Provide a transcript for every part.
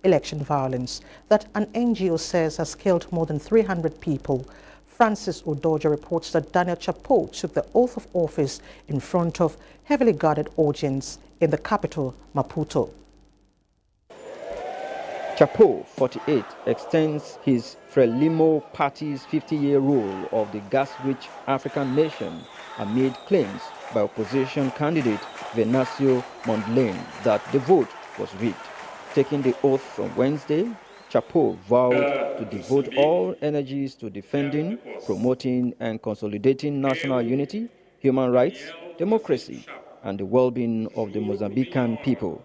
election violence that an NGO says has killed more than 300 people. Francis Udojo reports that Daniel Chapo took the oath of office in front of heavily guarded audience in the capital, Maputo. Chapo, 48, extends his Frelimo party's 50-year rule of the gas-rich African nation amid claims by opposition candidate Venancio Mondlane that the vote was rigged. Taking the oath on Wednesday, Chapo vowed to devote all energies to defending, promoting, and consolidating national unity, human rights, democracy, and the well-being of the Mozambican people.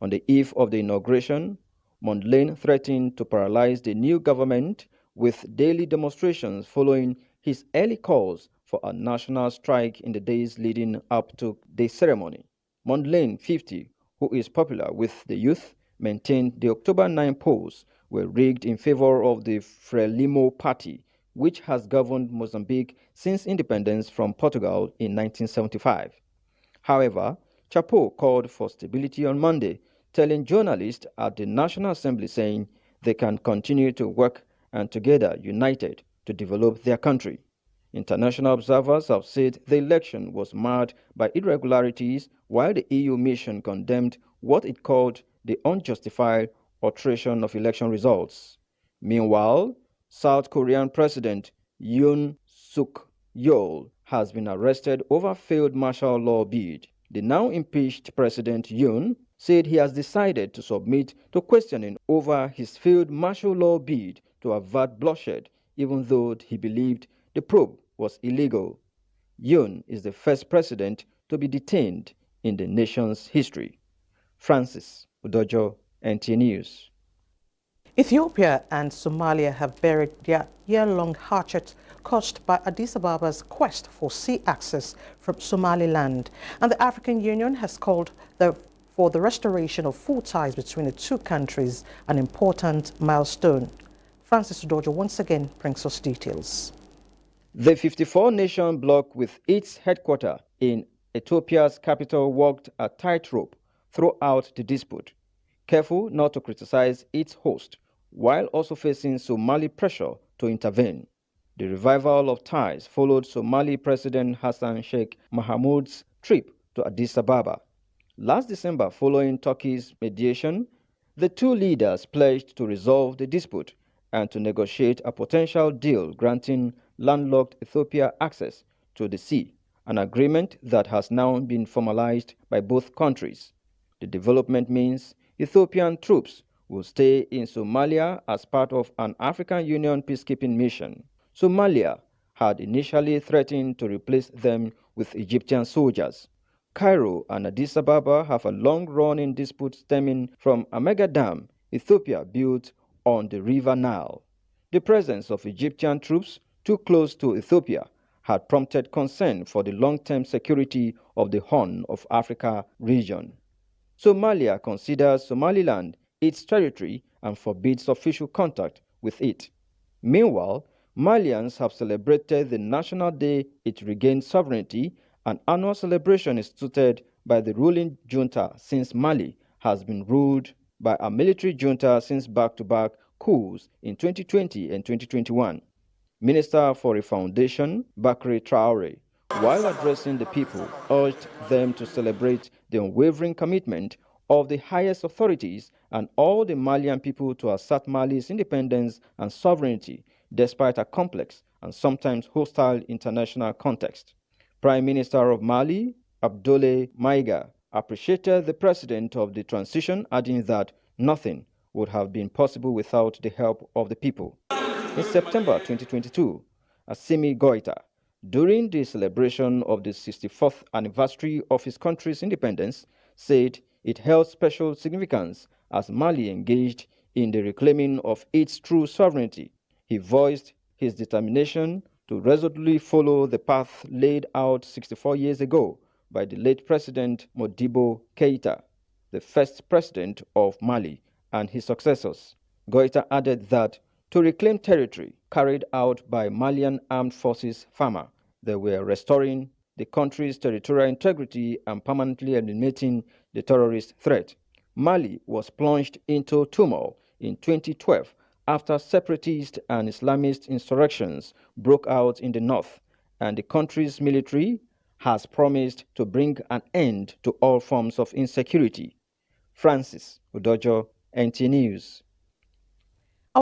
On the eve of the inauguration, Mondlane threatened to paralyze the new government with daily demonstrations following his early calls for a national strike in the days leading up to the ceremony. Mondlane, 50, who is popular with the youth, maintained the October 9 polls were rigged in favor of the Frelimo party, which has governed Mozambique since independence from Portugal in 1975. However, Chapo called for stability on Monday, telling journalists at the National Assembly saying they can continue to work and together united to develop their country. International observers have said the election was marred by irregularities, while the EU mission condemned what it called the unjustified alteration of election results. Meanwhile, South Korean President Yoon Suk Yeol has been arrested over failed martial law bid. The now impeached President Yoon said he has decided to submit to questioning over his failed martial law bid to avert bloodshed, even though he believed the probe was illegal. Yoon is the first president to be detained in the nation's history. Francis Udojo, NTA News. Ethiopia and Somalia have buried their year-long hatchet caused by Addis Ababa's quest for sea access from Somaliland, and the African Union has called for the restoration of full ties between the two countries, an important milestone. Francis Udojo once again brings us details. The 54-nation bloc with its headquarters in Ethiopia's capital walked a tightrope throughout the dispute, careful not to criticize its host, while also facing Somali pressure to intervene. The revival of ties followed Somali President Hassan Sheikh Mohamud's trip to Addis Ababa. Last December, following Turkey's mediation, the two leaders pledged to resolve the dispute and to negotiate a potential deal granting landlocked Ethiopia access to the sea, an agreement that has now been formalized by both countries. The development means Ethiopian troops will stay in Somalia as part of an African Union peacekeeping mission. Somalia had initially threatened to replace them with Egyptian soldiers. Cairo and Addis Ababa have a long-running dispute stemming from a mega dam Ethiopia built on the River Nile. The presence of Egyptian troops too close to Ethiopia had prompted concern for the long-term security of the Horn of Africa region. Somalia considers Somaliland its territory and forbids official contact with it. Meanwhile, Malians have celebrated the national day it regained sovereignty. An annual celebration instituted by the ruling junta since Mali has been ruled by a military junta since back-to-back coups in 2020 and 2021. Minister for the Foundation, Bakri Traore, while addressing the people, urged them to celebrate the unwavering commitment of the highest authorities and all the Malian people to assert Mali's independence and sovereignty despite a complex and sometimes hostile international context. Prime Minister of Mali, Abdoulaye Maïga, appreciated the president of the transition, adding that nothing would have been possible without the help of the people. In September 2022, Assimi Goïta, during the celebration of the 64th anniversary of his country's independence, said it held special significance as Mali engaged in the reclaiming of its true sovereignty. He voiced his determination to resolutely follow the path laid out 64 years ago by the late President Modibo Keïta, the first president of Mali, and his successors. Goïta added that to reclaim territory carried out by Malian armed forces FAMA, they were restoring the country's territorial integrity and permanently eliminating the terrorist threat. Mali was plunged into turmoil in 2012 after separatist and Islamist insurrections broke out in the north, and the country's military has promised to bring an end to all forms of insecurity. Francis Udojo, NT News.